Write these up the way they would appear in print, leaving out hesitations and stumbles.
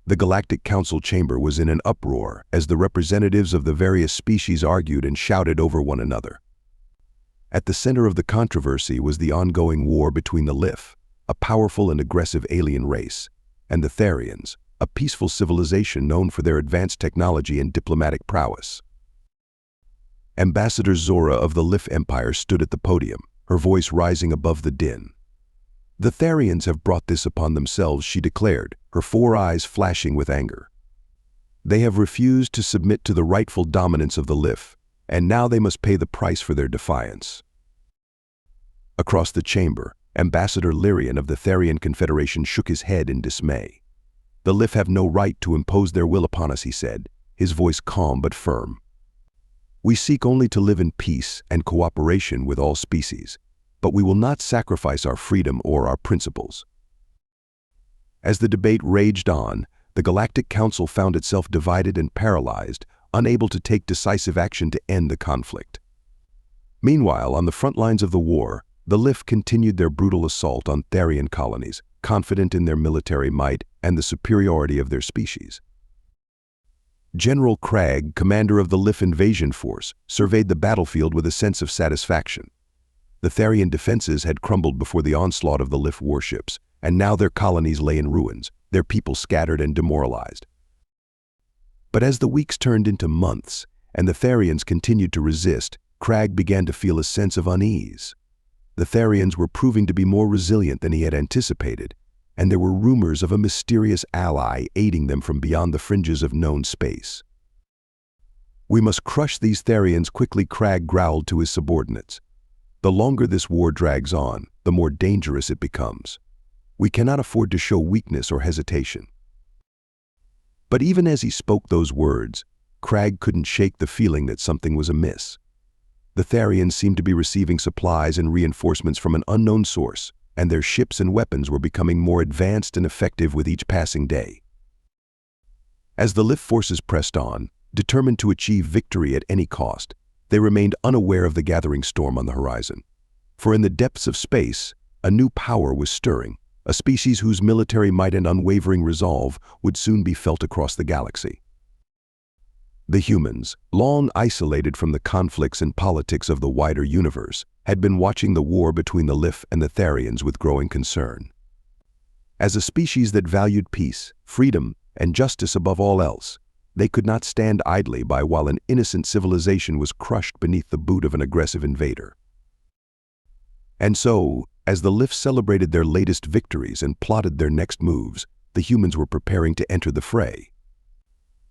The Galactic Council chamber was in an uproar as the representatives of the various species argued and shouted over one another. At the center of the controversy was the ongoing war between the Lif, a powerful and aggressive alien race, and the Therians, a peaceful civilization known for their advanced technology and diplomatic prowess. Ambassador Zora of the Lif Empire stood at the podium, her voice rising above the din. "The Therians have brought this upon themselves," she declared, her 4 eyes flashing with anger. "They have refused to submit to the rightful dominance of the Lif, and now they must pay the price for their defiance." Across the chamber, Ambassador Lyrian of the Therian Confederation shook his head in dismay. "The Lif have no right to impose their will upon us," he said, his voice calm but firm. "We seek only to live in peace and cooperation with all species, but we will not sacrifice our freedom or our principles." As the debate raged on, the Galactic Council found itself divided and paralyzed, unable to take decisive action to end the conflict. Meanwhile, on the front lines of the war, the Lif continued their brutal assault on Therian colonies, confident in their military might and the superiority of their species. General Clarke, commander of the Lif invasion force, surveyed the battlefield with a sense of satisfaction. The Therian defenses had crumbled before the onslaught of the Lif warships, and now their colonies lay in ruins, their people scattered and demoralized. But as the weeks turned into months, and the Therians continued to resist, Clarke began to feel a sense of unease. The Therians were proving to be more resilient than he had anticipated, and there were rumors of a mysterious ally aiding them from beyond the fringes of known space. "We must crush these Therians quickly," Clarke growled to his subordinates. "The longer this war drags on, the more dangerous it becomes. We cannot afford to show weakness or hesitation." But even as he spoke those words, Clarke couldn't shake the feeling that something was amiss. The Therians seemed to be receiving supplies and reinforcements from an unknown source, and their ships and weapons were becoming more advanced and effective with each passing day. As the Lif forces pressed on, determined to achieve victory at any cost, they remained unaware of the gathering storm on the horizon. For in the depths of space, a new power was stirring, a species whose military might and unwavering resolve would soon be felt across the galaxy. The humans, long isolated from the conflicts and politics of the wider universe, had been watching the war between the Lif and the Therians with growing concern. As a species that valued peace, freedom, and justice above all else, they could not stand idly by while an innocent civilization was crushed beneath the boot of an aggressive invader. And so, as the Lif celebrated their latest victories and plotted their next moves, the humans were preparing to enter the fray.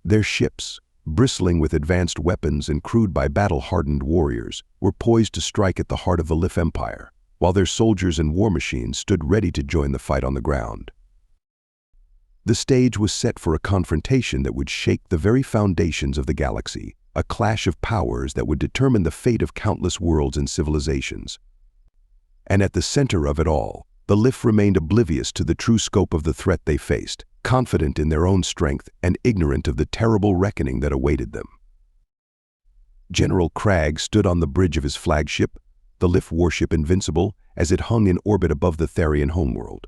Their ships, bristling with advanced weapons and crewed by battle-hardened warriors, were poised to strike at the heart of the Lif Empire, while their soldiers and war machines stood ready to join the fight on the ground. The stage was set for a confrontation that would shake the very foundations of the galaxy, a clash of powers that would determine the fate of countless worlds and civilizations. And at the center of it all, the Lif remained oblivious to the true scope of the threat they faced, confident in their own strength and ignorant of the terrible reckoning that awaited them. General Clarke stood on the bridge of his flagship, the Lif warship Invincible, as it hung in orbit above the Therian homeworld.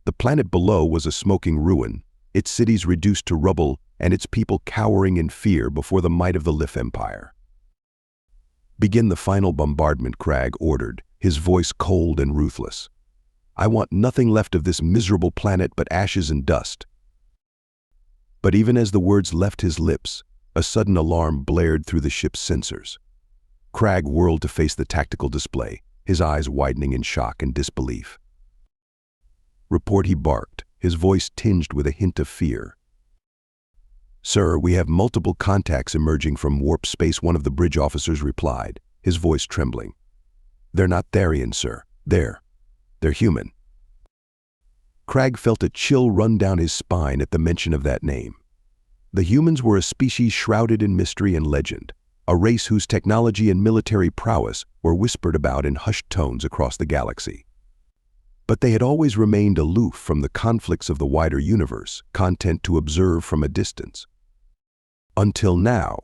The planet below was a smoking ruin, its cities reduced to rubble and its people cowering in fear before the might of the Lif Empire. "Begin the final bombardment," Clarke ordered, his voice cold and ruthless. "I want nothing left of this miserable planet but ashes and dust." But even as the words left his lips, a sudden alarm blared through the ship's sensors. Clarke whirled to face the tactical display, his eyes widening in shock and disbelief. "Report," he barked, his voice tinged with a hint of fear. "Sir, we have multiple contacts emerging from warp space," one of the bridge officers replied, his voice trembling. "They're not Therian, sir. They're human." Clarke felt a chill run down his spine at the mention of that name. The humans were a species shrouded in mystery and legend, a race whose technology and military prowess were whispered about in hushed tones across the galaxy. But they had always remained aloof from the conflicts of the wider universe, content to observe from a distance. Until now.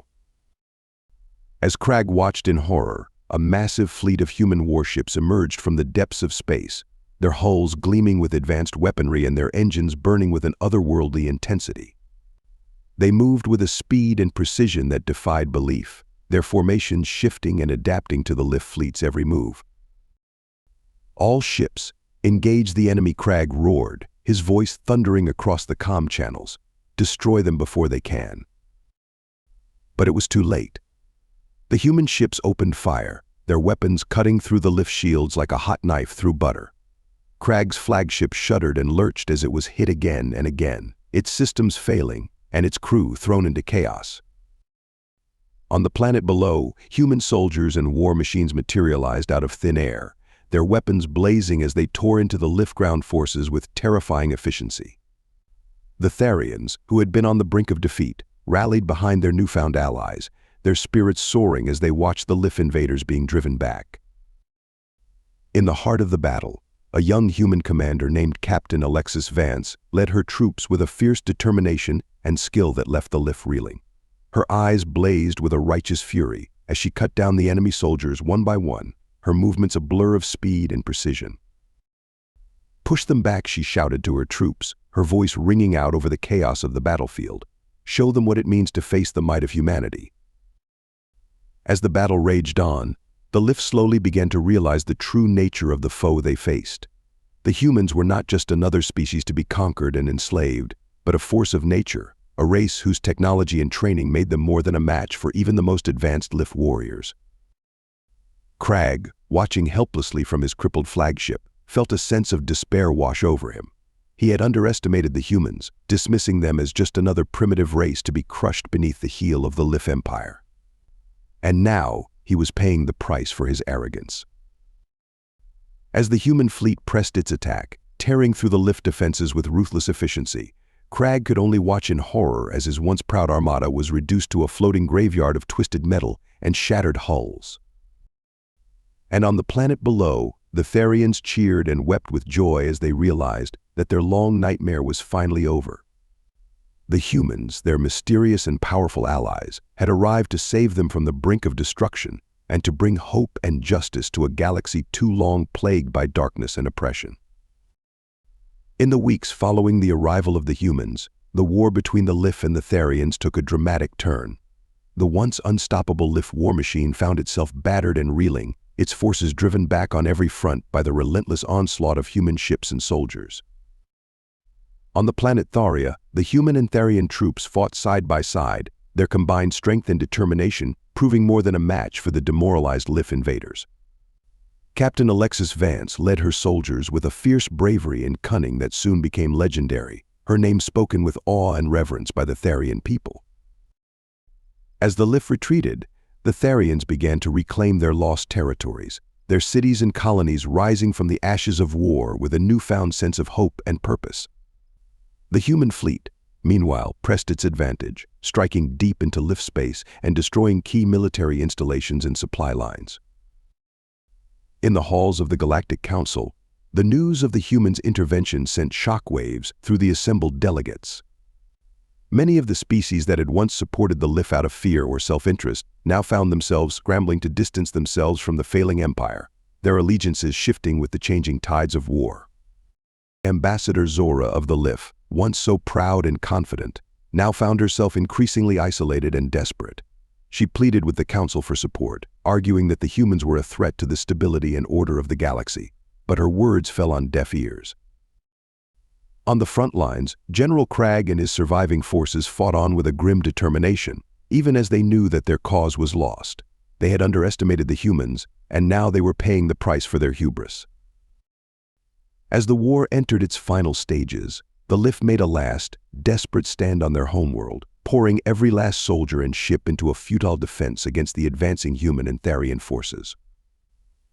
As Clarke watched in horror, a massive fleet of human warships emerged from the depths of space, their hulls gleaming with advanced weaponry and their engines burning with an otherworldly intensity. They moved with a speed and precision that defied belief, their formations shifting and adapting to the lift fleet's every move. "All ships, engage the enemy," Clarke roared, his voice thundering across the comm channels. "Destroy them before they can." But it was too late. The human ships opened fire, their weapons cutting through the lift shields like a hot knife through butter. Clarke's flagship shuddered and lurched as it was hit again and again, its systems failing and its crew thrown into chaos. On the planet below, human soldiers and war machines materialized out of thin air, their weapons blazing as they tore into the lift ground forces with terrifying efficiency. The Tharians, who had been on the brink of defeat, rallied behind their newfound allies, their spirits soaring as they watched the lift invaders being driven back. In the heart of the battle, a young human commander named Captain Alexis Vance led her troops with a fierce determination and skill that left the lift reeling. Her eyes blazed with a righteous fury as she cut down the enemy soldiers one by one, her movements a blur of speed and precision. "Push them back," she shouted to her troops, her voice ringing out over the chaos of the battlefield. "Show them what it means to face the might of humanity." As the battle raged on, the lift slowly began to realize the true nature of the foe they faced. The humans were not just another species to be conquered and enslaved, but a force of nature, a race whose technology and training made them more than a match for even the most advanced lift warriors. Clarke, watching helplessly from his crippled flagship, felt a sense of despair wash over him. He had underestimated the humans, dismissing them as just another primitive race to be crushed beneath the heel of the lift empire. And now, he was paying the price for his arrogance. As the human fleet pressed its attack, tearing through the lift defenses with ruthless efficiency, Clarke could only watch in horror as his once proud armada was reduced to a floating graveyard of twisted metal and shattered hulls. And on the planet below, the Tharians cheered and wept with joy as they realized that their long nightmare was finally over. The humans, their mysterious and powerful allies, had arrived to save them from the brink of destruction and to bring hope and justice to a galaxy too long plagued by darkness and oppression. In the weeks following the arrival of the humans, the war between the lift and the Tharians took a dramatic turn. The once unstoppable lift war machine found itself battered and reeling, its forces driven back on every front by the relentless onslaught of human ships and soldiers. On the planet Tharia, the human and Tharian troops fought side by side, their combined strength and determination proving more than a match for the demoralized lift invaders. Captain Alexis Vance led her soldiers with a fierce bravery and cunning that soon became legendary, her name spoken with awe and reverence by the Tharian people. As the lift retreated, the Tharians began to reclaim their lost territories, their cities and colonies rising from the ashes of war with a newfound sense of hope and purpose. The human fleet, meanwhile, pressed its advantage, striking deep into lift space and destroying key military installations and supply lines. In the halls of the Galactic Council, the news of the humans' intervention sent shockwaves through the assembled delegates. Many of the species that had once supported the lift out of fear or self-interest now found themselves scrambling to distance themselves from the failing empire, their allegiances shifting with the changing tides of war. Ambassador Zora of the lift, once so proud and confident, now found herself increasingly isolated and desperate. She pleaded with the Council for support, arguing that the humans were a threat to the stability and order of the galaxy, but her words fell on deaf ears. On the front lines, General Clarke and his surviving forces fought on with a grim determination, even as they knew that their cause was lost. They had underestimated the humans, and now they were paying the price for their hubris. As the war entered its final stages, the lift made a last, desperate stand on their homeworld, pouring every last soldier and ship into a futile defense against the advancing human and Tharian forces.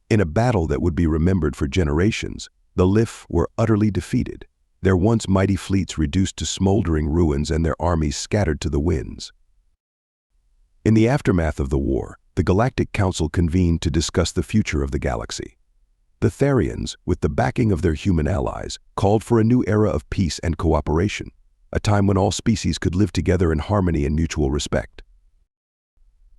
In a battle that would be remembered for generations, the lift were utterly defeated, their once mighty fleets reduced to smoldering ruins and their armies scattered to the winds. In the aftermath of the war, the Galactic Council convened to discuss the future of the galaxy. The Tharians, with the backing of their human allies, called for a new era of peace and cooperation, a time when all species could live together in harmony and mutual respect.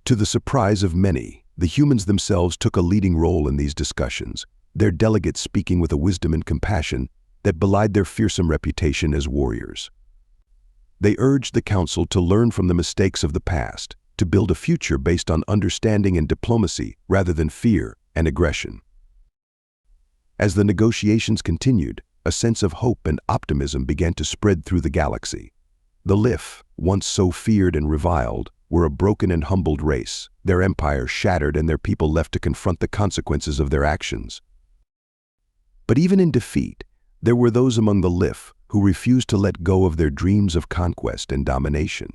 To the surprise of many, the humans themselves took a leading role in these discussions, their delegates speaking with a wisdom and compassion that belied their fearsome reputation as warriors. They urged the Council to learn from the mistakes of the past, to build a future based on understanding and diplomacy rather than fear and aggression. As the negotiations continued, a sense of hope and optimism began to spread through the galaxy. The Lif, once so feared and reviled, were a broken and humbled race, their empire shattered and their people left to confront the consequences of their actions. But even in defeat, there were those among the Lif who refused to let go of their dreams of conquest and domination.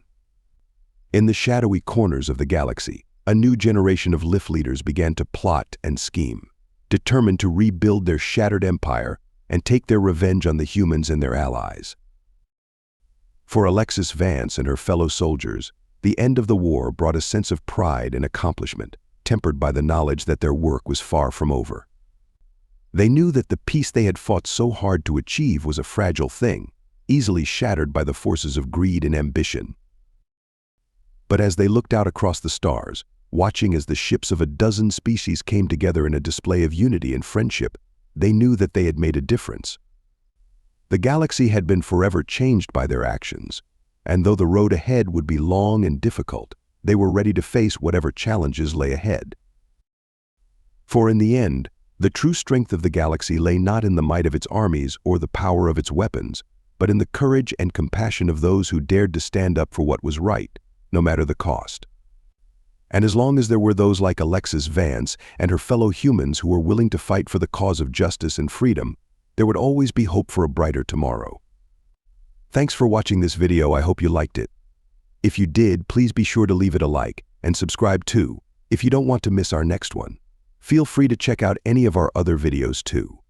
In the shadowy corners of the galaxy, a new generation of Lif leaders began to plot and scheme, determined to rebuild their shattered empire and take their revenge on the humans and their allies. For Alexis Vance and her fellow soldiers, the end of the war brought a sense of pride and accomplishment, tempered by the knowledge that their work was far from over. They knew that the peace they had fought so hard to achieve was a fragile thing, easily shattered by the forces of greed and ambition. But as they looked out across the stars, watching as the ships of a dozen species came together in a display of unity and friendship, they knew that they had made a difference. The galaxy had been forever changed by their actions, and though the road ahead would be long and difficult, they were ready to face whatever challenges lay ahead. For in the end, the true strength of the galaxy lay not in the might of its armies or the power of its weapons, but in the courage and compassion of those who dared to stand up for what was right, no matter the cost. And as long as there were those like Alexis Vance and her fellow humans who were willing to fight for the cause of justice and freedom, there would always be hope for a brighter tomorrow. Thanks for watching this video. I hope you liked it. If you did, please be sure to leave it a like and subscribe too, if you don't want to miss our next one. Feel free to check out any of our other videos too.